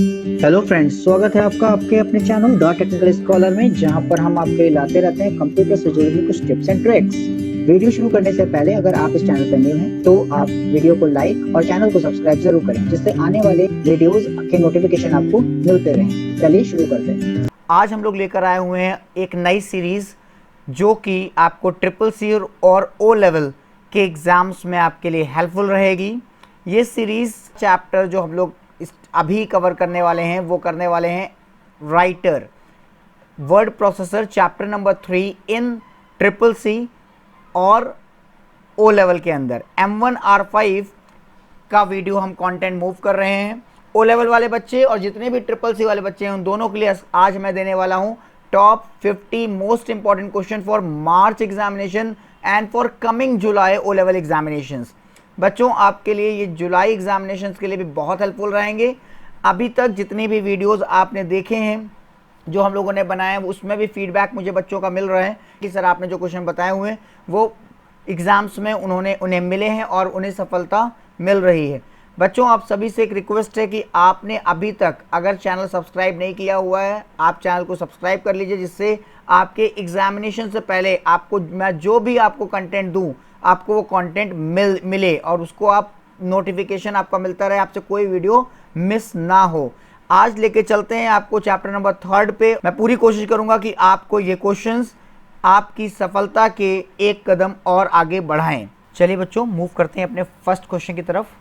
Hello friends, स्वागत है आपका आपके अपने चैनल द टेक्निकल स्कॉलर में, जहां पर हम आपके लिए लाते रहते हैं कंप्यूटर से जुड़ी हुई कुछ टिप्स एंड ट्रिक्स। वीडियो शुरू करने से पहले अगर आप इस चैनल पर न्यू हैं तो आप वीडियो को लाइक और चैनल को सब्सक्राइब जरूर करें, जिससे आने वाले वीडियोस के नोटिफिकेशन आपको मिलते रहें। चलिए शुरू करते हैं। आज हम लोग लेकर आए हुए हैं एक नई सीरीज़ जो कि आपको ट्रिपल सी और ओ लेवल के एग्ज़ाम्स में आपके लिए हेल्पफुल रहेगी। ये सीरीज़ चैप्टर जो हम लोग अभी कवर करने वाले हैं वो करने वाले हैं writer word processor chapter number 3 in triple C और ओ लेवल के अंदर M1R5 का वीडियो हम कंटेंट मूव कर रहे हैं। ओ लेवल वाले बच्चे और जितने भी ट्रिपल सी वाले बच्चे हैं उन दोनों के लिए आज मैं देने वाला हूं top 50 most important question for March examination and for coming July O level examinations. बच्चों, आपके लिए ये जुलाई एग्जामिनेशंस के लिए भी बहुत हेल्पफुल रहेंगे। अभी तक जितनी भी वीडियोस आपने देखे हैं जो हम लोगों ने बनाए हैं उसमें भी फीडबैक मुझे बच्चों का मिल रहा है कि सर आपने जो क्वेश्चन बताए हुए हैं वो एग्ज़ाम्स में उन्हें मिले हैं और उन्हें सफलता मिल रही है। बच्चों, आप सभी से एक रिक्वेस्ट है कि आपने अभी तक अगर चैनल सब्सक्राइब नहीं किया हुआ है आप चैनल को सब्सक्राइब कर लीजिए, जिससे आपके एग्जामिनेशन से पहले आपको मैं जो भी आपको कंटेंट दूं आपको वो कंटेंट मिले और उसको आप नोटिफिकेशन आपका मिलता रहे, आपसे कोई वीडियो मिस ना हो। आज लेके चलते हैं आपको चैप्टर नंबर 3 पे। मैं पूरी कोशिश करूंगा कि आपको ये क्वेश्चंस आपकी सफलता के एक कदम और आगे बढ़ाएं। चलिए बच्चों, मूव करते हैं अपने फर्स्ट क्वेश्चन की तरफ।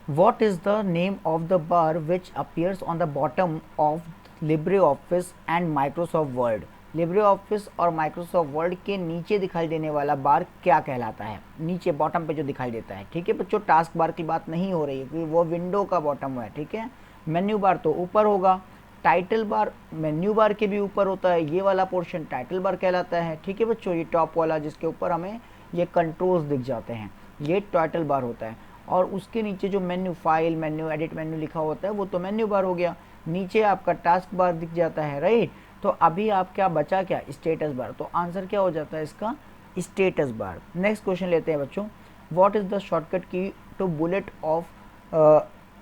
What is the name of the bar which appears on the bottom of Libre office and Microsoft word. Libre office और माइक्रोसॉफ्ट वर्ड के नीचे दिखाई देने वाला बार क्या कहलाता है? नीचे बॉटम पे जो दिखाई देता है, ठीक है बच्चों, टास्क बार की बात नहीं हो रही है क्योंकि वो विंडो का बॉटम है, ठीक है। मेन्यू बार तो ऊपर होगा, टाइटल बार मेन्यू बार के भी ऊपर होता है, ये वाला पोर्शन टाइटल बार कहलाता है, ठीक है बच्चों। ये टॉप वाला जिसके ऊपर हमें ये कंट्रोल्स दिख जाते हैं ये टाइटल बार होता है, और उसके नीचे जो menu file menu edit menu लिखा होता है वो तो मेन्यू बार हो गया। नीचे आपका टास्क बार दिख जाता है, राइट। तो अभी आप क्या बचा, क्या स्टेटस बार, तो आंसर क्या हो जाता है इसका, स्टेटस बार। नेक्स्ट क्वेश्चन लेते हैं बच्चों। What is the shortcut key to bullet of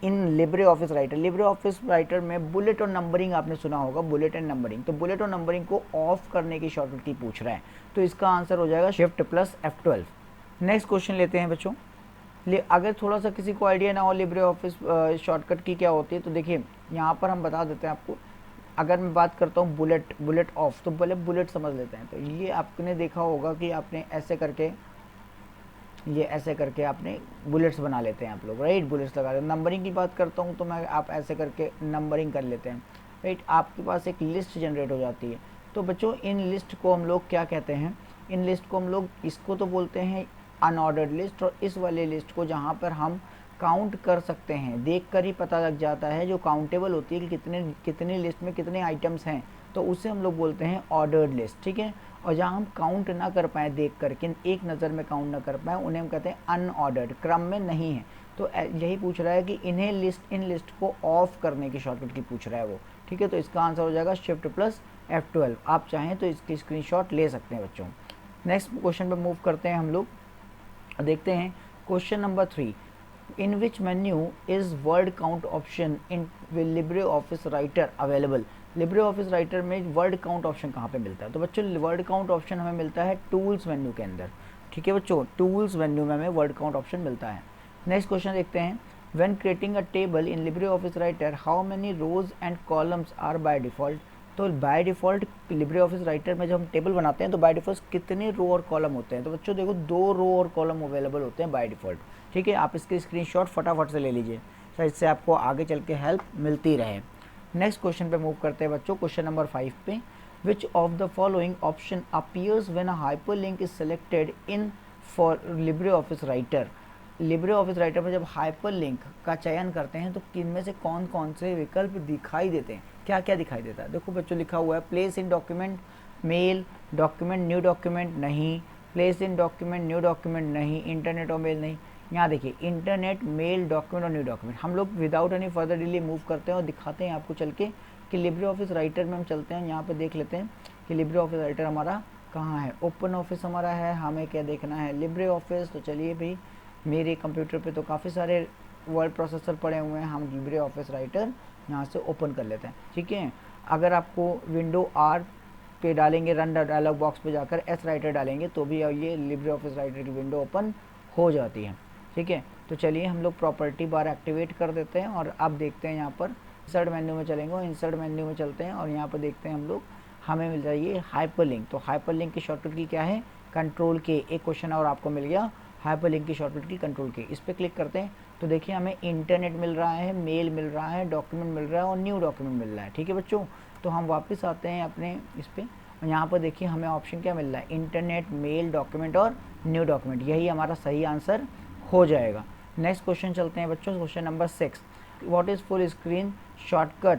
in Libre office Writer. Libre office Writer में बुलेट और नंबरिंग आपने सुना होगा, बुलेट एंड नंबरिंग। तो बुलेट और नंबरिंग को ऑफ करने की शॉर्टकट की पूछ रहा है, तो इसका आंसर हो जाएगा shift plus F12। Next question लेते हैं बच्चों। अगर थोड़ा सा किसी को आइडिया ना हो लिब्रे ऑफिस शॉर्टकट की क्या होती है तो देखिए यहाँ पर हम बता देते हैं आपको। अगर मैं बात करता हूँ बुलेट ऑफ, तो पहले बुलेट समझ लेते हैं। तो ये आपने देखा होगा कि आपने ऐसे करके आपने बुलेट्स बना लेते हैं आप लोग, राइट। बुलेट्स लगा लेते हैं। नंबरिंग की बात करता हूँ तो मैं आप ऐसे करके नंबरिंग कर लेते हैं, राइट। आपके पास एक लिस्ट जनरेट हो जाती है। तो बच्चों इन लिस्ट को हम लोग क्या कहते हैं, इन लिस्ट को हम लोग इसको तो बोलते हैं अनऑर्डर्ड लिस्ट, और इस वाले लिस्ट को जहाँ पर हम काउंट कर सकते हैं, देख कर ही पता लग जाता है, जो काउंटेबल होती है कि कितने लिस्ट में कितने आइटम्स हैं, तो उसे हम लोग बोलते हैं ऑर्डर्ड लिस्ट, ठीक है। और जहाँ हम काउंट ना कर पाएँ देख करके, एक नज़र में काउंट ना कर पाएँ, उन्हें हम कहते हैं अनऑर्डर्ड, क्रम में नहीं है। तो यही पूछ रहा है कि इन लिस्ट को ऑफ करने की शॉर्टकट की पूछ रहा है वो, ठीक है। तो इसका आंसर हो जाएगा शिफ्ट प्लस F12। आप चाहें तो इसकी स्क्रीनशॉट ले सकते हैं बच्चों। नेक्स्ट क्वेश्चन पे मूव करते हैं हम लोग, देखते हैं question number 3। In which menu is word count option in Libre office writer available. Libre office Writer में वर्ड काउंट ऑप्शन कहाँ पे मिलता है? तो बच्चों वर्ड काउंट ऑप्शन हमें मिलता है टूल्स मेन्यू के अंदर, ठीक है बच्चों। टूल्स मेन्यू में हमें वर्ड काउंट ऑप्शन मिलता है। नेक्स्ट क्वेश्चन देखते हैं। When creating a table in Libre office Writer how many rows and columns are by default. तो by default Libre office Writer में जब हम टेबल बनाते हैं तो बाय डिफ़ॉल्ट कितने रो और कॉलम होते हैं? तो बच्चों देखो 2 रो और कॉलम अवेलेबल होते हैं बाय डिफ़ॉल्ट, ठीक है। आप इसके स्क्रीनशॉट फटाफट से ले लीजिए, तो इससे आपको आगे चल के हेल्प मिलती रहे। नेक्स्ट क्वेश्चन पे मूव करते हैं बच्चों, क्वेश्चन नंबर 5 पे। Which of the following option appears when a hyperlink is selected in for Libre office Writer. Libre office Writer में जब हाइपरलिंक का चयन करते हैं तो किनमें से कौन कौन से विकल्प दिखाई देते हैं, क्या क्या दिखाई देता है? देखो बच्चों लिखा हुआ है place in document mail document new document नहीं, place in document new document नहीं, इंटरनेट और मेल नहीं। यहाँ देखिए इंटरनेट मेल डॉक्यूमेंट और न्यू डॉक्यूमेंट। हम लोग without any further delay move करते हैं और दिखाते हैं आपको चल के कि लिब्रे ऑफिस राइटर में हम चलते हैं। यहाँ पे देख लेते हैं कि लिब्रे ऑफिस राइटर हमारा कहाँ है। ओपन ऑफिस हमारा है, हमें क्या देखना है, लिब्रे ऑफिस। तो चलिए भाई, मेरे कंप्यूटर पे तो काफ़ी सारे वर्ड प्रोसेसर पड़े हुए हैं, हम लिब्रे ऑफिस राइटर यहाँ से ओपन कर लेते हैं, ठीक है। अगर आपको विंडो आर पे डालेंगे, रन डायलॉग बॉक्स पे जाकर एस राइटर डालेंगे तो भी ये लिब्रे ऑफिस राइटर की विंडो ओपन हो जाती है, ठीक है। तो चलिए हम लोग प्रॉपर्टी बार एक्टिवेट कर देते हैं और अब देखते हैं यहाँ पर इंसर्ट मेन्यू में चलेंगे और इंसर्ट मेन्यू में चलते हैं और यहाँ पर देखते हैं हम लोग हमें मिल जाएगी हाइपरलिंक। तो हाइपरलिंक की शॉर्टकट की क्या है, कंट्रोल के। एक क्वेश्चन और आपको मिल गया हाइपरलिंक की शॉर्टकट की कंट्रोल के। इस पर क्लिक करते हैं तो देखिए हमें इंटरनेट मिल रहा है, मेल मिल रहा है, डॉक्यूमेंट मिल रहा है और न्यू डॉक्यूमेंट मिल रहा है, ठीक है बच्चों। तो हम वापस आते हैं अपने इस पर और यहाँ पर देखिए हमें ऑप्शन क्या मिल रहा है, इंटरनेट, मेल, डॉक्यूमेंट और न्यू डॉक्यूमेंट। यही हमारा सही आंसर हो जाएगा। नेक्स्ट क्वेश्चन चलते हैं बच्चों, question number 6। What is full screen shortcut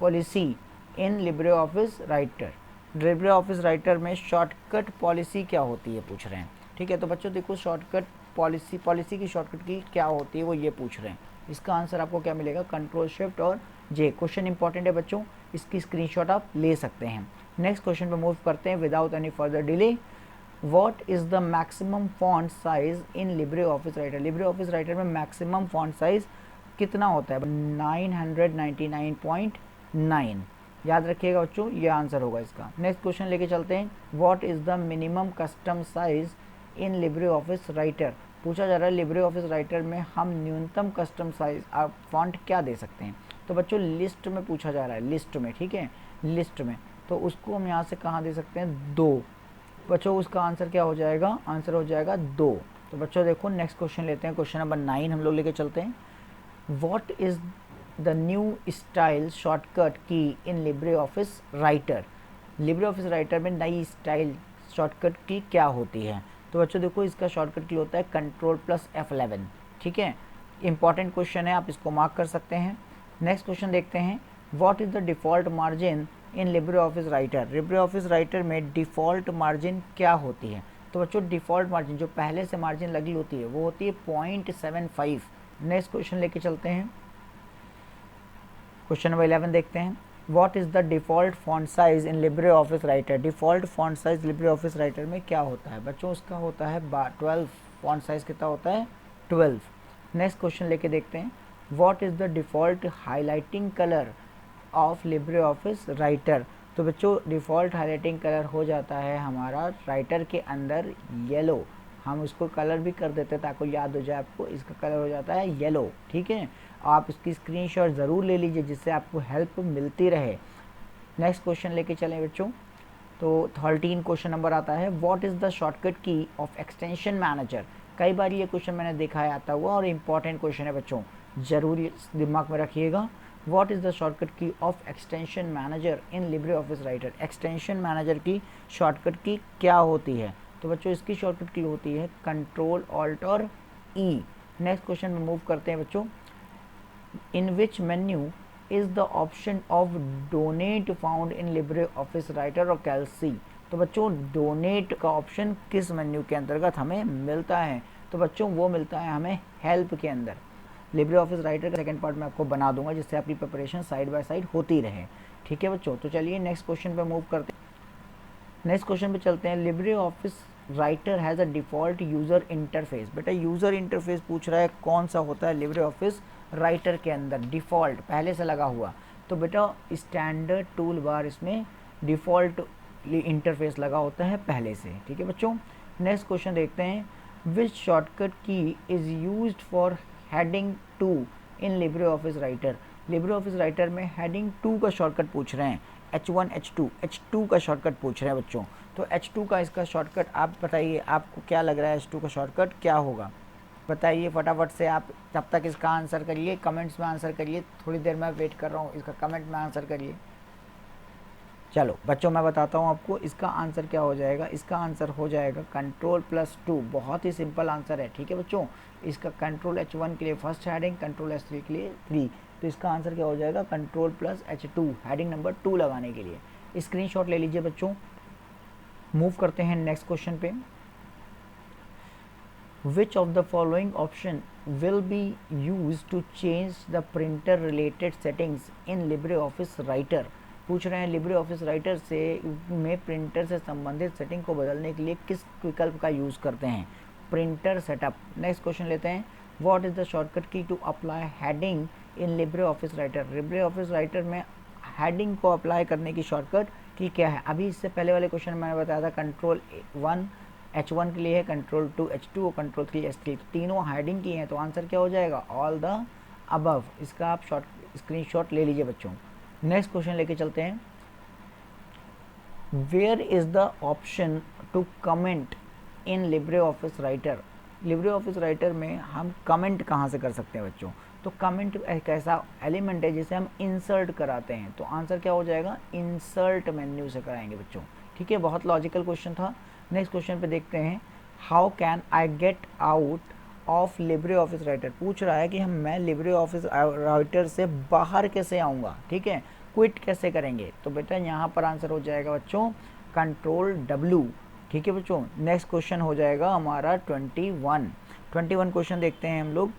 policy in Libre office Writer. Libre office Writer में शॉर्टकट पॉलिसी क्या होती है पूछ रहे हैं, ठीक है। तो बच्चों देखो शॉर्टकट पॉलिसी की शॉर्टकट की क्या होती है वो ये पूछ रहे हैं। इसका आंसर आपको क्या मिलेगा, कंट्रोल शिफ्ट और जे। क्वेश्चन इंपॉर्टेंट है बच्चों, इसकी स्क्रीनशॉट आप ले सकते हैं। नेक्स्ट क्वेश्चन पे मूव करते हैं without any further delay. What is the maximum font size in Libre office Writer. Libre office Writer में मैक्सिमम फॉन्ट साइज कितना होता है, 999.9। याद रखिएगा बच्चों, ये आंसर होगा इसका। नेक्स्ट क्वेश्चन लेके चलते हैं, what is the minimum custom size in Libre office writer. पूछा जा रहा है लिब्रे ऑफिस राइटर में हम न्यूनतम कस्टम साइज फॉन्ट क्या दे सकते हैं। तो बच्चों लिस्ट में पूछा जा रहा है, लिस्ट में, ठीक है, लिस्ट में। तो उसको हम यहाँ से कहाँ दे सकते हैं, 2। बच्चों उसका आंसर क्या हो जाएगा, आंसर हो जाएगा 2। तो बच्चों देखो नेक्स्ट क्वेश्चन लेते हैं, क्वेश्चन नंबर 9 हम लोग लेके चलते हैं। What is the new style shortcut key in Libre office Writer. Libre office Writer में नई स्टाइल शॉर्टकट की क्या होती है। तो बच्चों देखो इसका शॉर्टकट की होता है Ctrl+F11, ठीक है। इंपॉर्टेंट क्वेश्चन है, आप इसको मार्क कर सकते हैं। नेक्स्ट क्वेश्चन देखते हैं, what is the default margin in Libre office Writer. Libre office Writer में डिफ़ॉल्ट मार्जिन क्या होती है। तो बच्चों डिफ़ॉल्ट मार्जिन जो पहले से मार्जिन लगी होती है वो होती है 0.75। नेक्स्ट क्वेश्चन लेके चलते हैं, क्वेश्चन नंबर 11 देखते हैं। What is the default font size in Libre office writer. Default font size Libre office Writer में क्या होता है बच्चों, उसका होता है 12। फॉन्ट साइज़ कितना होता है, 12। नेक्स्ट क्वेश्चन लेके देखते हैं, what is the default highlighting colour of Libre office Writer. तो बच्चों डिफ़ॉल्ट हाईलाइटिंग कलर हो जाता है हमारा राइटर के अंदर येलो। हम उसको कलर भी कर देते हैं ताकि याद हो जाए आपको, इसका कलर हो जाता है येलो, ठीक है। आप इसकी स्क्रीनशॉट ज़रूर ले लीजिए जिससे आपको हेल्प मिलती रहे। नेक्स्ट क्वेश्चन लेके चलें बच्चों, तो 13 क्वेश्चन नंबर आता है, व्हाट इज़ द शॉर्टकट की ऑफ एक्सटेंशन मैनेजर। कई बार ये क्वेश्चन मैंने देखा है आता हुआ और इम्पॉर्टेंट क्वेश्चन है बच्चों, ज़रूर दिमाग में रखिएगा। व्हाट इज़ द शॉर्टकट की of extension manager in Libre office writer. Extension manager की शॉर्टकट की क्या होती है। तो बच्चों इसकी शॉर्टकट की होती है कंट्रोल ऑल्ट और ई। नेक्स्ट क्वेश्चन में मूव करते हैं बच्चों, in which menu is the option of donate found in Libre office Writer और कैल्सी। तो बच्चों डोनेट का ऑप्शन किस मेन्यू के अंतर्गत हमें मिलता है। तो बच्चों वो मिलता है हमें हेल्प के अंदर। लिब्रे ऑफिस राइटर का सेकंड पार्ट मैं आपको बना दूंगा जिससे आपकी प्रिपरेशन साइड बाय साइड होती रहे, ठीक है बच्चों। तो चलिए नेक्स्ट क्वेश्चन पे मूव करते हैं। नेक्स्ट क्वेश्चन पे चलते हैं, Libre office writer has a default user interface. बेटा यूज़र इंटरफेस पूछ रहा है कौन सा होता है लिब्रे ऑफिस राइटर के अंदर, डिफ़ॉल्ट पहले से लगा हुआ। तो बेटा स्टैंडर्ड टूल बार इसमें डिफ़ॉल्ट इंटरफेस लगा होता है पहले से, ठीक है बच्चों। नेक्स्ट क्वेश्चन देखते हैं, विच shortcut key is used for heading 2 in Libre office Writer. Libre office Writer में हेडिंग 2 का शॉर्टकट पूछ रहे हैं, H1 H2 का शॉर्टकट पूछ रहे हैं बच्चों। तो H2 का इसका शॉर्टकट आप बताइए, आपको क्या लग रहा है H2 का शॉर्टकट क्या होगा, बताइए फटाफट से। आप तब तक इसका आंसर करिए, कमेंट्स में आंसर करिए, थोड़ी देर मैं वेट कर रहा हूँ, इसका कमेंट में आंसर करिए। चलो बच्चों मैं बताता हूँ आपको इसका आंसर क्या हो जाएगा। इसका आंसर हो जाएगा Ctrl+2। बहुत ही सिंपल आंसर है, ठीक है बच्चों। इसका कंट्रोल H1 के लिए फर्स्ट हेडिंग, कंट्रोल H3 के लिए 3। तो इसका आंसर क्या हो जाएगा, Ctrl+H2 हेडिंग नंबर 2 लगाने के लिए। स्क्रीनशॉट ले लीजिए बच्चों। मूव करते हैं नेक्स्ट क्वेश्चन पे, which of the following option will be use to change the printer related settings in Libre office Writer. पूछ रहे हैं लिब्रे ऑफिस राइटर से में प्रिंटर से संबंधित सेटिंग को बदलने के लिए किस विकल्प का यूज़ करते हैं, प्रिंटर सेटअप। नेक्स्ट क्वेश्चन लेते हैं, what is the shortcut key to apply heading in Libre office Writer. Libre office Writer में हेडिंग को अप्लाई करने की शॉर्टकट की क्या है? अभी इससे पहले वाले क्वेश्चन में मैंने बताया था कंट्रोल 1 H1 के लिए है, कंट्रोल 2 H2 और कंट्रोल 3 H3, तीनों हेडिंग की हैं, तो आंसर क्या हो जाएगा? All the above. इसका आप स्क्रीनशॉट ले लीजिए बच्चों। नेक्स्ट क्वेश्चन लेके चलते हैं। Where is the option to comment in Libre office Writer? Libre office Writer में हम कमेंट कहाँ से कर सकते हैं बच्चों? तो कमेंट एक ऐसा एलिमेंट है जिसे हम इंसर्ट कराते हैं, तो आंसर क्या हो जाएगा? इंसर्ट मेन्यू से कराएंगे बच्चों। ठीक है, बहुत लॉजिकल क्वेश्चन था। नेक्स्ट क्वेश्चन पे देखते हैं, how can I get out of Libre office Writer? पूछ रहा है कि मैं लिब्रे ऑफिस राइटर से बाहर कैसे आऊँगा। ठीक है, क्विट कैसे करेंगे? तो बेटा यहाँ पर आंसर हो जाएगा बच्चों कंट्रोल W। ठीक है बच्चों, नेक्स्ट क्वेश्चन हो जाएगा हमारा 21 क्वेश्चन देखते हैं हम लोग।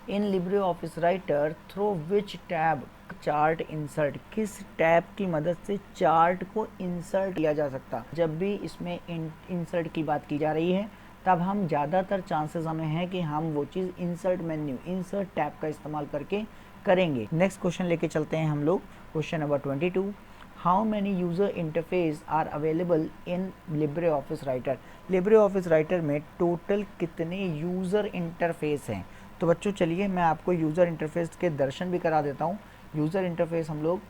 इन Libre office writer through which tab chart insert? किस टैब की मदद से चार्ट को इंसर्ट किया जा सकता? जब भी इसमें इंसर्ट की बात की जा रही है तब हम ज़्यादातर चांसेस हमें हैं कि हम वो चीज़ इंसर्ट मेन्यू, इंसर्ट टैब का इस्तेमाल करके करेंगे। नेक्स्ट क्वेश्चन लेके चलते हैं हम लोग, question number 22। How many user interface are available in Libre office Writer? Libre office Writer में टोटल कितने यूज़र इंटरफेस हैं? तो बच्चों चलिए मैं आपको यूज़र इंटरफेस के दर्शन भी करा देता हूँ। यूज़र इंटरफेस हम लोग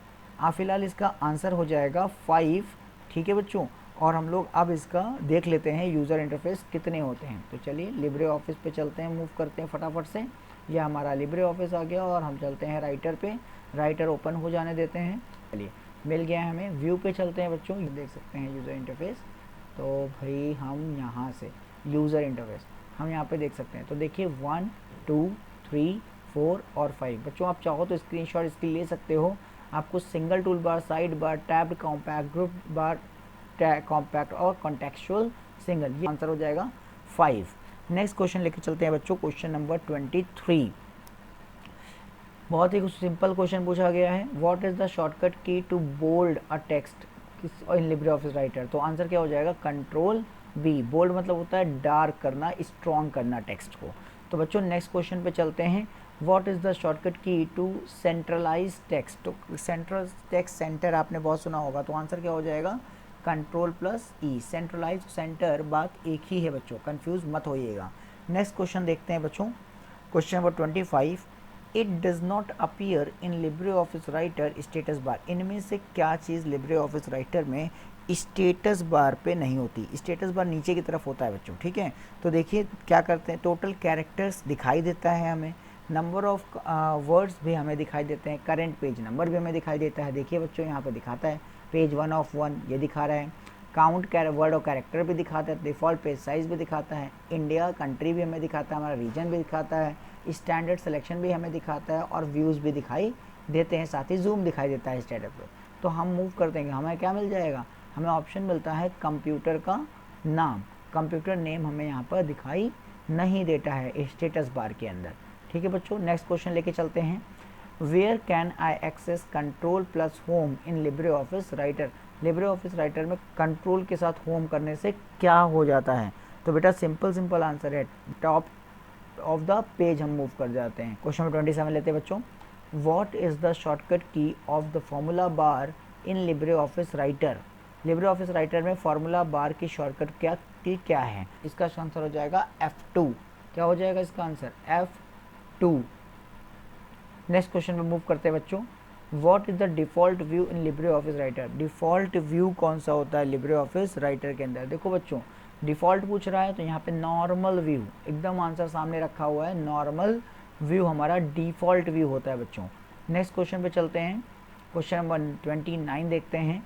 फ़िलहाल इसका आंसर हो जाएगा 5। ठीक है बच्चों, और हम लोग अब इसका देख लेते हैं यूज़र इंटरफेस कितने होते हैं। तो चलिए लिब्रे ऑफिस पे चलते हैं, मूव करते हैं फटाफट से। यह हमारा लिब्रे ऑफिस आ गया और हम चलते हैं राइटर पे। राइटर ओपन हो जाने देते हैं। चलिए मिल गया है हमें। व्यू पे चलते हैं बच्चों, ये देख सकते हैं यूज़र इंटरफेस। तो भाई हम यहाँ से यूज़र इंटरफेस हम यहाँ पे देख सकते हैं। तो देखिए 1 2 3 4 और 5। बच्चों आप चाहो तो स्क्रीनशॉट इसकी ले सकते हो। आपको single tool bar, side bar, tabbed, compact, group bar, compact और कॉन्टेक्चुअल सिंगल, ये आंसर हो जाएगा 5। नेक्स्ट क्वेश्चन लेके चलते हैं बच्चों, क्वेश्चन नंबर 23। बहुत ही सिंपल क्वेश्चन पूछा गया है। What is the shortcut key to bold a text in Libre office Writer? तो आंसर क्या हो जाएगा? Control B। बोल्ड मतलब होता है डार्क करना, स्ट्रॉन्ग करना टेक्स्ट को। तो बच्चों नेक्स्ट क्वेश्चन पे चलते हैं। What is the shortcut key to centralise text? तो सेंट्रल टेक्स्ट सेंटर आपने बहुत सुना होगा, तो आंसर क्या हो जाएगा? कंट्रोल+E। सेंट्रलाइज सेंटर बात एक ही है बच्चों, कंफ्यूज मत होइएगा। नेक्स्ट क्वेश्चन देखते हैं बच्चों, question number 25। It does not appear in Libre office writer status bar? इनमें से क्या चीज़ लिब्रे ऑफिस राइटर में स्टेटस बार पे नहीं होती? स्टेटस बार नीचे की तरफ होता है बच्चों। ठीक है, तो देखिए क्या करते हैं, टोटल कैरेक्टर्स दिखाई देता है हमें, नंबर ऑफ वर्ड्स भी हमें दिखाई देते हैं, करंट पेज नंबर भी हमें दिखाई देता है। देखिए बच्चों यहाँ पे दिखाता है पेज 1 of 1 ये दिखा रहा है, काउंट वर्ड और कैरेक्टर भी दिखाता है, डिफ़ॉल्ट पेज साइज़ भी दिखाता है, इंडिया कंट्री भी हमें दिखाता है, हमारा रीजन भी दिखाता है, स्टैंडर्ड सिलेक्शन भी हमें दिखाता है और व्यूज़ भी दिखाई देते हैं, साथ ही जूम दिखाई देता है स्टेटस पे। तो हम मूव कर देंगे, हमें क्या मिल जाएगा? हमें ऑप्शन मिलता है कंप्यूटर का नाम। कंप्यूटर नेम हमें यहाँ पर दिखाई नहीं देता है स्टेटस बार के अंदर। ठीक है बच्चों, नेक्स्ट क्वेश्चन लेके चलते हैं। Where can I access control home in Libre office Writer? Libre office Writer में कंट्रोल के साथ होम करने से क्या हो जाता है? तो बेटा सिंपल आंसर है, टॉप ऑफ द पेज हम मूव कर जाते हैं। क्वेश्चन नंबर 27 लेते हैं बच्चों। व्हाट इज़ द शॉर्टकट की of the formula bar in Libre office Writer? Libre office Writer में फॉर्मूला बार की शॉर्टकट क्या है? इसका आंसर हो जाएगा F2। क्या हो जाएगा इसका आंसर? F2। नेक्स्ट क्वेश्चन पे मूव करते हैं बच्चों। What is the default view in Libre office writer? Default view कौन सा होता है लिब्रे ऑफिस राइटर के अंदर? देखो बच्चों डिफ़ॉल्ट पूछ रहा है तो यहाँ पे नॉर्मल व्यू, एकदम आंसर सामने रखा हुआ है, नॉर्मल व्यू हमारा डिफ़ॉल्ट व्यू होता है बच्चों। नेक्स्ट क्वेश्चन पे चलते हैं, क्वेश्चन नंबर 29 देखते हैं।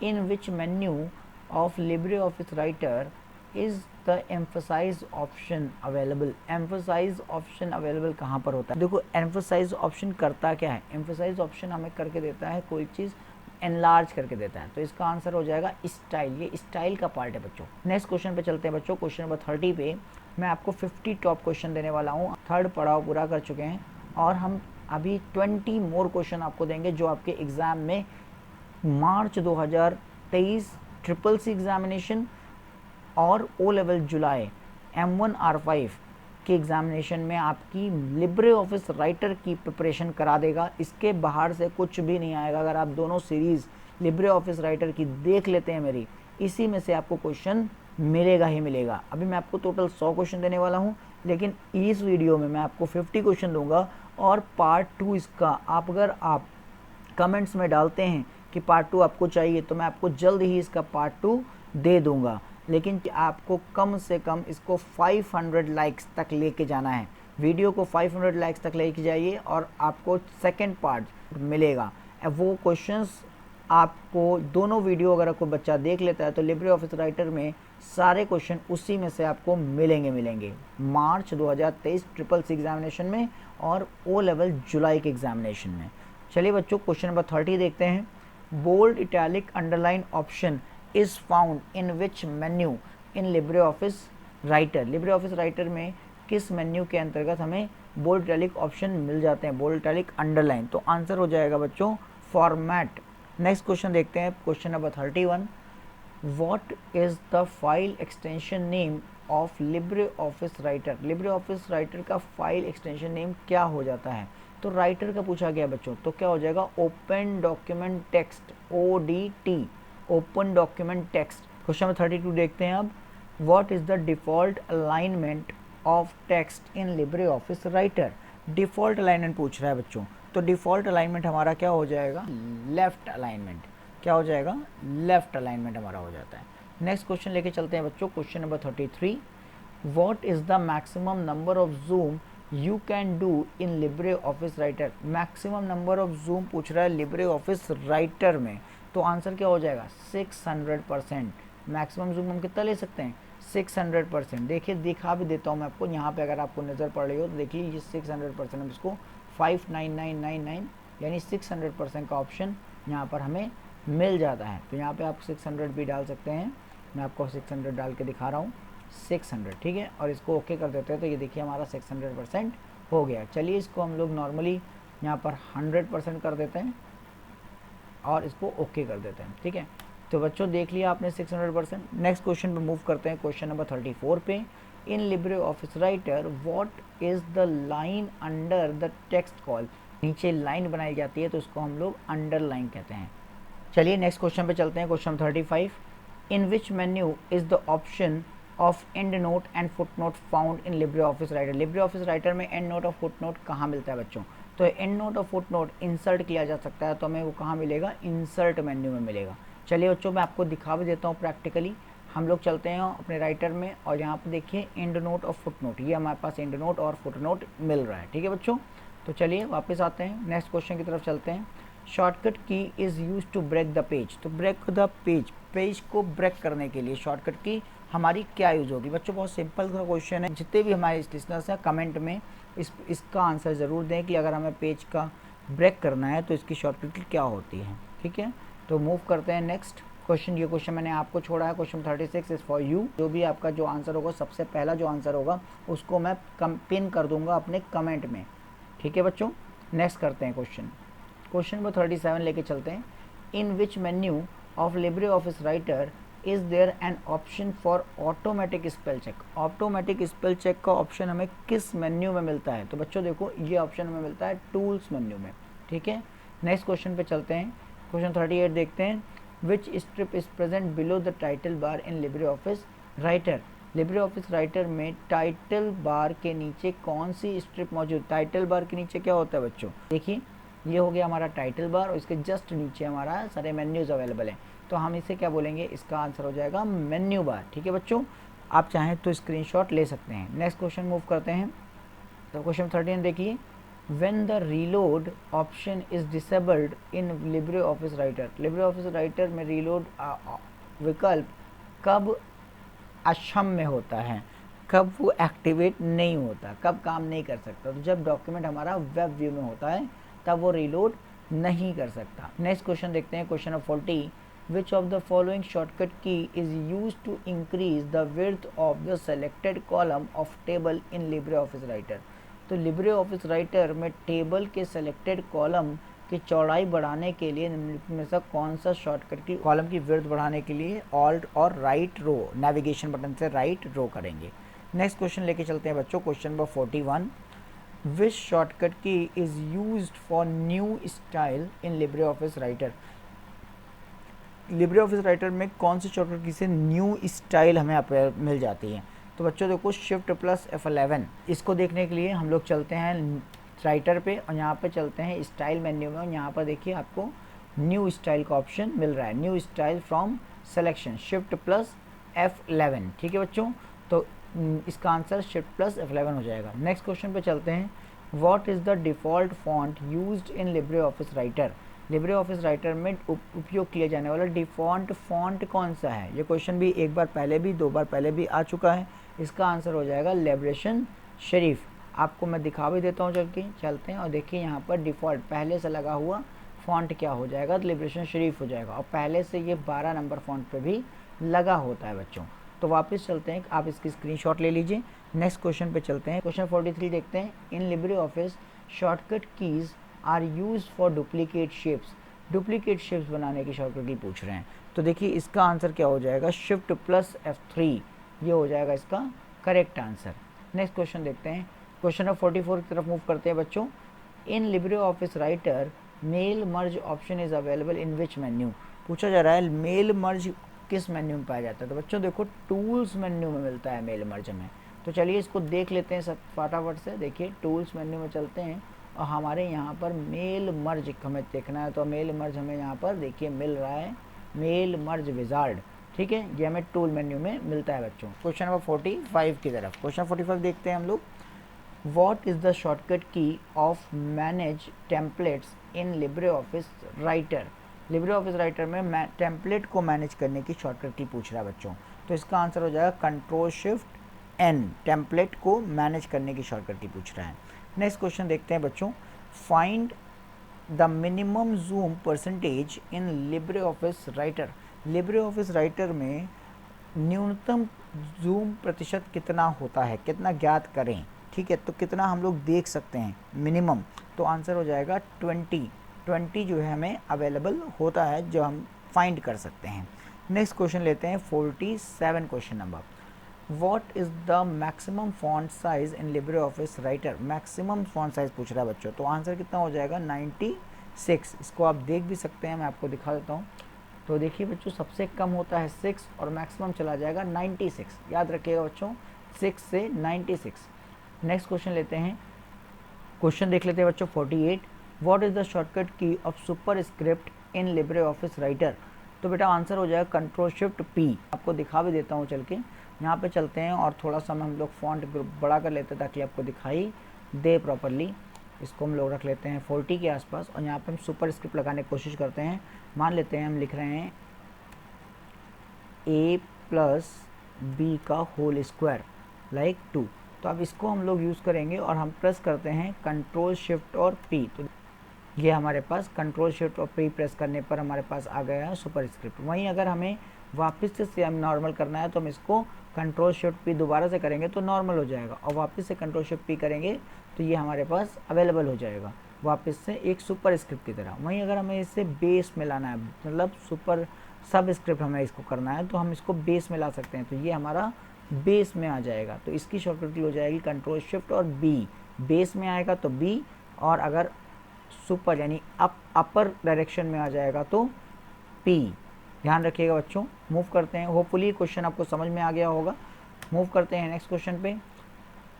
In which menu of Libre office Writer is the emphasize option available? Emphasize option available कहाँ पर होता है? देखो एम्फसाइज ऑप्शन करता क्या है? एम्फसाइज ऑप्शन हमें करके देता है कोई चीज़ एनलार्ज करके देता है, तो इसका आंसर हो जाएगा स्टाइल। ये स्टाइल का पार्ट है बच्चों। नेक्स्ट क्वेश्चन पे चलते हैं बच्चों, क्वेश्चन नंबर 30 पे मैं आपको 50 टॉप क्वेश्चन देने वाला हूँ। थर्ड पड़ाव पूरा कर चुके हैं और हम अभी 20 मोर क्वेश्चन आपको देंगे जो आपके एग्ज़ाम में मार्च 2023 ट्रिपल सी एग्जामिनेशन और O लेवल जुलाई M1 R5 की एग्जामिनेशन में आपकी लिब्रे ऑफिस राइटर की प्रिपरेशन करा देगा। इसके बाहर से कुछ भी नहीं आएगा। अगर आप दोनों सीरीज़ लिब्रे ऑफिस राइटर की देख लेते हैं मेरी, इसी में से आपको क्वेश्चन मिलेगा ही मिलेगा। अभी मैं आपको टोटल 100 क्वेश्चन देने वाला हूँ, लेकिन इस वीडियो में मैं आपको 50 क्वेश्चन दूंगा और पार्ट 2 इसका अगर आप कमेंट्स में डालते हैं कि पार्ट 2 आपको चाहिए तो मैं आपको जल्द ही इसका पार्ट 2 दे दूंगा। लेकिन आपको कम से कम इसको 500 लाइक्स तक लेके जाना है। वीडियो को 500 लाइक्स तक लेके जाइए और आपको सेकंड पार्ट मिलेगा। वो क्वेश्चंस आपको दोनों वीडियो अगर कोई बच्चा देख लेता है तो लिब्रे ऑफिस राइटर में सारे क्वेश्चन उसी में से आपको मिलेंगे मार्च 2023 ट्रिपल सी एग्जामिनेशन में और ओ लेवल जुलाई के एग्जामिनेशन में। चलिए बच्चों, क्वेश्चन नंबर 30 देखते हैं। Bold italic underline option is found in which menu in Libre office Writer. Libre office Writer में किस मेन्यू के अंतर्गत हमें बोल्ड इटैलिक ऑप्शन मिल जाते हैं, बोल्ड इटैलिक अंडरलाइन? तो आंसर हो जाएगा बच्चों फॉर्मेट। नेक्स्ट क्वेश्चन देखते हैं, question number 31। What is the file extension name of Libre office Writer? Libre office writer का फाइल एक्सटेंशन नेम क्या हो जाता है? तो राइटर का पूछा गया बच्चों, तो क्या हो जाएगा? Open document text, ODT, open document text. Question number 32 देखते हैं अब। What is the default alignment of text in Libre office writer? Default alignment पूछ रहा है बच्चों, तो डिफॉल्ट अलाइनमेंट हमारा क्या हो जाएगा? Left alignment. क्या हो जाएगा? लेफ्ट अलाइनमेंट हमारा हो जाता है। नेक्स्ट क्वेश्चन लेके चलते हैं बच्चों, question number 33। What is the maximum number of zoom you can do in Libre office writer? Maximum number of zoom पूछ रहा है लिब्रे ऑफिस राइटर में, तो आंसर क्या हो जाएगा? 600%। मैक्सिमम जूम हम कितना ले सकते हैं? 600%। देखिए दिखा भी देता हूँ मैं आपको यहाँ पे, अगर आपको नज़र पड़ रही हो तो देखिए ये 600%। हम इसको 59999 यानी 600% का ऑप्शन यहाँ पर हमें मिल जाता है। तो यहाँ पे आप 600 भी डाल सकते हैं। मैं आपको 600 डाल के दिखा रहा हूँ, 600, ठीक है। और इसको ओके कर देते हैं तो ये देखिए हमारा 600% हो गया। चलिए इसको हम लोग नॉर्मली यहाँ पर 100% कर देते हैं और इसको ओके कर देते हैं, ठीक है। तो बच्चों देख लिया आपने 600%। नेक्स्ट क्वेश्चन पे मूव करते हैं, क्वेश्चन नंबर 34 पे। इन Libre office writer what is the line under the text call? नीचे लाइन बनाई जाती है तो उसको हम लोग अंडरलाइन कहते हैं। चलिए नेक्स्ट क्वेश्चन पे चलते हैं, question 35। In which menu is the option of and note and foot not found in Libre office Writer? Libre office Writer में एंड नोट और फुट नोट कहाँ मिलता है बच्चों? तो एंड नोट और फुट नोट इंसर्ट किया जा सकता है, तो हमें वो कहाँ मिलेगा? इंसर्ट मेन्यू में मिलेगा। चलिए बच्चों मैं आपको दिखा भी देता हूँ प्रैक्टिकली। हम लोग चलते हैं अपने राइटर में और यहाँ पे देखिए एंड नोट और फुट नोट, ये हमारे पास एंड नोट और फुट नोट मिल रहा है, ठीक है बच्चों। तो चलिए वापस आते हैं, नेक्स्ट क्वेश्चन की तरफ चलते हैं। Shortcut key is use to break the page. तो ब्रेक द पेज, पेज को ब्रेक करने के लिए शॉर्टकट की हमारी क्या यूज़ होगी? बच्चों बहुत सिंपल सा क्वेश्चन है। जितने भी हमारे लिसनर्स हैं कमेंट में इसका आंसर ज़रूर दें कि अगर हमें पेज का ब्रेक करना है तो इसकी शॉर्टकट की क्या होती है, ठीक है। तो मूव करते हैं नेक्स्ट क्वेश्चन। ये क्वेश्चन मैंने आपको छोड़ा है, क्वेश्चन 36 इज़ फॉर यू। जो भी आपका जो आंसर होगा, सबसे पहला जो आंसर होगा उसको मैं पिन कर दूंगा अपने कमेंट में, ठीक है बच्चों। नेक्स्ट करते हैं क्वेश्चन नंबर 37 लेके चलते हैं। In which menu of Libre office Writer is there an option for automatic spell check? Automatic spell check का ऑप्शन हमें किस मेन्यू में मिलता है? तो बच्चों देखो ये ऑप्शन हमें मिलता है टूल्स मेन्यू में, ठीक है। नेक्स्ट क्वेश्चन पे चलते हैं, क्वेश्चन 38 देखते हैं। Which strip is present below the title bar in Libre office Writer? Libre office Writer में टाइटल बार के नीचे कौन सी स्ट्रिप मौजूद? टाइटल बार के नीचे क्या होता है बच्चों? देखिए ये हो गया हमारा टाइटल बार और इसके जस्ट नीचे हमारा सारे मेन्यूज़ अवेलेबल हैं, तो हम इसे क्या बोलेंगे? इसका आंसर हो जाएगा मेन्यू बार, ठीक है बच्चों। आप चाहें तो स्क्रीनशॉट ले सकते हैं। नेक्स्ट क्वेश्चन मूव करते हैं, तो क्वेश्चन 13 देखिए। When the reload option is disabled in Libre office Writer? Libre office Writer में रीलोड विकल्प कब अक्षम में होता है, कब वो एक्टिवेट नहीं होता, कब काम नहीं कर सकता? तो जब डॉक्यूमेंट हमारा वेब व्यू में होता है तब वो रीलोड नहीं कर सकता। नेक्स्ट क्वेश्चन देखते हैं, question number 40। Which of the following shortcut key is used to increase the width of the selected column of table in LibreOffice Writer? तो LibreOffice Writer में टेबल के selected column की चौड़ाई बढ़ाने के लिए निम्नलिखित में से कौन सा शॉर्टकट की कॉलम की विड्थ बढ़ाने के लिए ऑल्ट और राइट रो नेविगेशन बटन से राइट रो करेंगे? नेक्स्ट क्वेश्चन लेके चलते हैं बच्चों, question number 41, which shortcut key is used for new style in Libre office Writer. Libre office Writer में कौन सी शॉर्टकट की से न्यू स्टाइल हमें मिल जाती है। तो बच्चों देखो शिफ्ट प्लस F11, इसको देखने के लिए हम लोग चलते हैं राइटर पे और यहाँ पे चलते हैं स्टाइल मेन्यू में और यहाँ पर देखिए आपको न्यू स्टाइल का ऑप्शन मिल रहा है, new style from selection shift plus F11। ठीक है बच्चों, तो इसका आंसर शिफ्ट प्लस F11 हो जाएगा। नेक्स्ट क्वेश्चन पे चलते हैं, what is the default font used in Libre office Writer. Libre office Writer में उपयोग किया जाने वाला डिफ़ॉल्ट फॉन्ट कौन सा है। ये क्वेश्चन भी एक बार पहले भी, दो बार पहले भी आ चुका है। इसका आंसर हो जाएगा लिबरेशन शरीफ। आपको मैं दिखा भी देता हूँ, चलते हैं और देखिए यहाँ पर डिफ़ॉल्ट पहले से लगा हुआ फ़ॉन्ट क्या हो जाएगा, लिबरेशन शरीफ हो जाएगा। और पहले से ये 12 नंबर फ़ॉन्ट पे भी लगा होता है बच्चों। तो वापस चलते हैं, आप इसकी स्क्रीनशॉट ले लीजिए। नेक्स्ट क्वेश्चन पे चलते हैं, क्वेश्चन 43 देखते हैं, in Libre Office shortcut keys are use for duplicate shapes. Duplicate shapes बनाने की शॉर्टकट की पूछ रहे हैं। तो देखिए इसका आंसर क्या हो जाएगा, शिफ्ट प्लस F3, ये हो जाएगा इसका करेक्ट आंसर। नेक्स्ट क्वेश्चन देखते हैं, क्वेश्चन नंबर 44 की तरफ मूव करते हैं बच्चों। In Libre office Writer mail merge option is available in which menu. पूछा जा रहा है मेल मर्ज किस मेन्यू में पाया जाता है। तो बच्चों देखो टूल्स मेन्यू में मिलता है मेल मर्ज में। तो चलिए इसको देख लेते हैं सब फटाफट से। देखिए टूल्स मेन्यू में चलते हैं और हमारे यहाँ पर मेल मर्ज हमें देखना है। तो मेल मर्ज हमें यहाँ पर देखिए मिल रहा है, मेल मर्ज विजार्ड। ठीक है, ये हमें टूल मेन्यू में मिलता है बच्चों। क्वेश्चन नंबर 45 की तरफ, क्वेश्चन 45 देखते हैं हम लोग। व्हाट इज़ द शॉर्टकट की of manage templates in Libre office Writer. Libre office Writer में टेम्पलेट को मैनेज करने की शॉर्टकट की पूछ रहा है बच्चों। तो इसका आंसर हो जाएगा कंट्रोल शिफ्ट N, टेम्पलेट को मैनेज करने की शॉर्टकट की पूछ रहा है। नेक्स्ट क्वेश्चन देखते हैं बच्चों, find the minimum zoom percentage in Libre office Writer. Libre office Writer में न्यूनतम जूम प्रतिशत कितना होता है, कितना ज्ञात करें। ठीक है, तो कितना हम लोग देख सकते हैं मिनिमम। तो आंसर हो जाएगा 20 जो है हमें अवेलेबल होता है, जो हम फाइंड कर सकते हैं। नेक्स्ट क्वेश्चन लेते हैं 47 question number, what is the maximum font size in Libre office writer. Maximum font size पूछ रहा है बच्चों। तो आंसर कितना हो जाएगा 96। इसको आप देख भी सकते हैं, मैं आपको दिखा देता हूँ। तो देखिए बच्चों सबसे कम होता है 6 और मैक्सिमम चला जाएगा 96। याद रखिएगा बच्चों 6 से 96। नेक्स्ट क्वेश्चन लेते हैं, क्वेश्चन देख लेते हैं बच्चों 48, व्हाट इज़ द शॉर्टकट की of super script in Libre office Writer. तो बेटा आंसर हो जाएगा कंट्रोल शिफ्ट P। आपको दिखा भी देता हूँ चल के, यहाँ पे चलते हैं और थोड़ा सा हम लोग फॉन्ट बड़ा कर लेते हैं ताकि आपको दिखाई दे प्रॉपरली। इसको हम लोग रख लेते हैं 40 के आसपास और यहाँ पे हम सुपर स्क्रिप्ट लगाने की कोशिश करते हैं। मान लेते हैं हम लिख रहे हैं A+B का होल स्क्वायर लाइक 2। तो अब इसको हम लोग यूज़ करेंगे और हम प्रेस करते हैं कंट्रोल शिफ्ट और P। तो ये हमारे पास कंट्रोल शिफ्ट और P प्रेस करने पर हमारे पास आ गया है सुपर स्क्रिप्ट। वहीं अगर हमें वापस से हम नॉर्मल करना है तो हम इसको कंट्रोल शिफ्ट P दोबारा से करेंगे तो नॉर्मल हो जाएगा और वापस से कंट्रोल शिफ्ट P करेंगे तो ये हमारे पास अवेलेबल हो जाएगा वापस से एक सुपर स्क्रिप्ट की तरह। वहीं अगर हमें इससे बेस में लाना है, मतलब सुपर सब स्क्रिप्ट हमें इसको करना है, तो हम इसको बेस में ला सकते हैं। तो ये हमारा बेस में आ जाएगा। तो इसकी शॉर्टकट हो जाएगी कंट्रोल शिफ्ट और B। बेस में आएगा तो B, और अगर सुपर यानी अपर डायरेक्शन में आ जाएगा तो P। ध्यान रखिएगा बच्चों। मूव करते हैं, होपफुली क्वेश्चन आपको समझ में आ गया होगा। मूव करते हैं नेक्स्ट क्वेश्चन पे,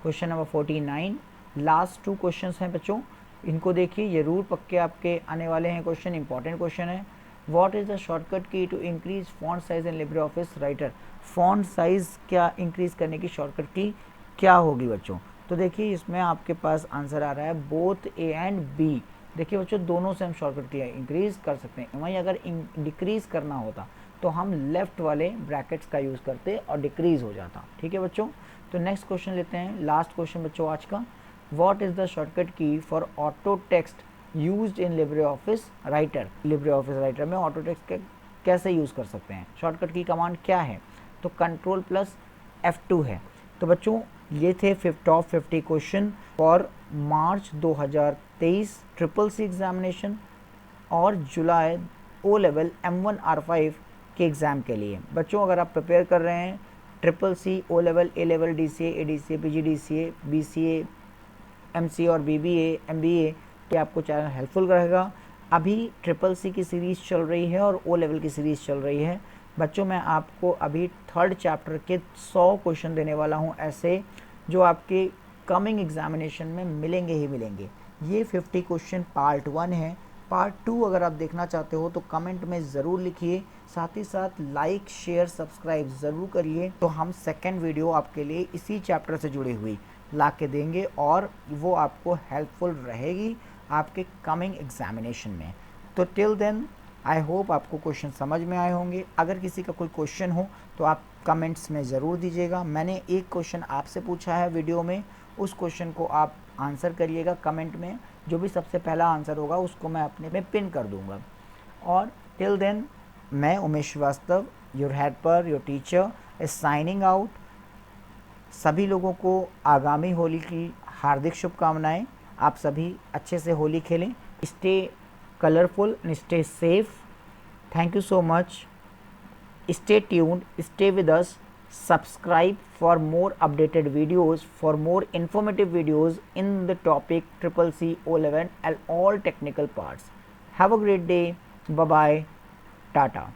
क्वेश्चन नंबर 49। लास्ट 2 क्वेश्चंस हैं बच्चों, इनको देखिए, ये रूल पक्के आपके आने वाले हैं क्वेश्चन, इंपॉर्टेंट क्वेश्चन है। What is the shortcut key to increase font size in Libre office Writer. Font size क्या इंक्रीज करने की शॉर्टकट की क्या होगी बच्चों। तो देखिए इसमें आपके पास आंसर आ रहा है बोथ A एंड B। देखिए बच्चों दोनों से हम शॉर्टकट की इंक्रीज कर सकते हैं। वहीं अगर डिक्रीज करना होता तो हम लेफ्ट वाले ब्रैकेट्स का यूज़ करते और डिक्रीज हो जाता। ठीक है बच्चों, तो नेक्स्ट क्वेश्चन लेते हैं, लास्ट क्वेश्चन बच्चों आज का। व्हाट इज़ द शॉर्टकट की for auto text used in Libre office Writer. Libre office Writer में ऑटो टेक्स्ट कैसे यूज़ कर सकते हैं, शॉर्टकट की कमांड क्या है। तो कंट्रोल प्लस F2 है। तो बच्चों ये थे top 50 question for March 2023 CCC examination और जुलाई O लेवल M1 R5 के एग्ज़ाम के लिए। बच्चों अगर आप प्रिपेयर कर रहे हैं ट्रिपल सी, ओ लेवल, ए level, DCA, ADCA, PGDCA, BCA, MCA और BBA, MBA पे आपको चैनल हेल्पफुल रहेगा। अभी ट्रिपल सी की सीरीज़ चल रही है और ओ लेवल की सीरीज़ चल रही है। बच्चों मैं आपको अभी थर्ड चैप्टर के 100 क्वेश्चन देने वाला हूँ ऐसे, जो आपके कमिंग एग्जामिनेशन में मिलेंगे ही मिलेंगे। ये 50 क्वेश्चन पार्ट 1 है। पार्ट 2 अगर आप देखना चाहते हो तो कमेंट में ज़रूर लिखिए, साथ ही साथ लाइक शेयर सब्सक्राइब ज़रूर करिए। तो हम सेकेंड वीडियो आपके लिए इसी चैप्टर से जुड़ी हुई ला के देंगे और वो आपको हेल्पफुल रहेगी आपके कमिंग एग्जामिनेशन में। तो टिल देन आई होप आपको क्वेश्चन समझ में आए होंगे। अगर किसी का कोई क्वेश्चन हो तो आप कमेंट्स में ज़रूर दीजिएगा। मैंने एक क्वेश्चन आपसे पूछा है वीडियो में, उस क्वेश्चन को आप आंसर करिएगा कमेंट में। जो भी सबसे पहला आंसर होगा उसको मैं अपने में पिन कर दूंगा। और टिल देन मैं Umesh Srivastava, your helper, your teacher, is signing out. सभी लोगों को आगामी होली की हार्दिक शुभकामनाएं। आप सभी अच्छे से होली खेलें। Stay colourful and stay safe. Thank you so much. Stay tuned, stay with us, subscribe for more updated videos, for more informative videos in the topic CCC O11 and all technical parts. Have a great day. Bye bye. Tata.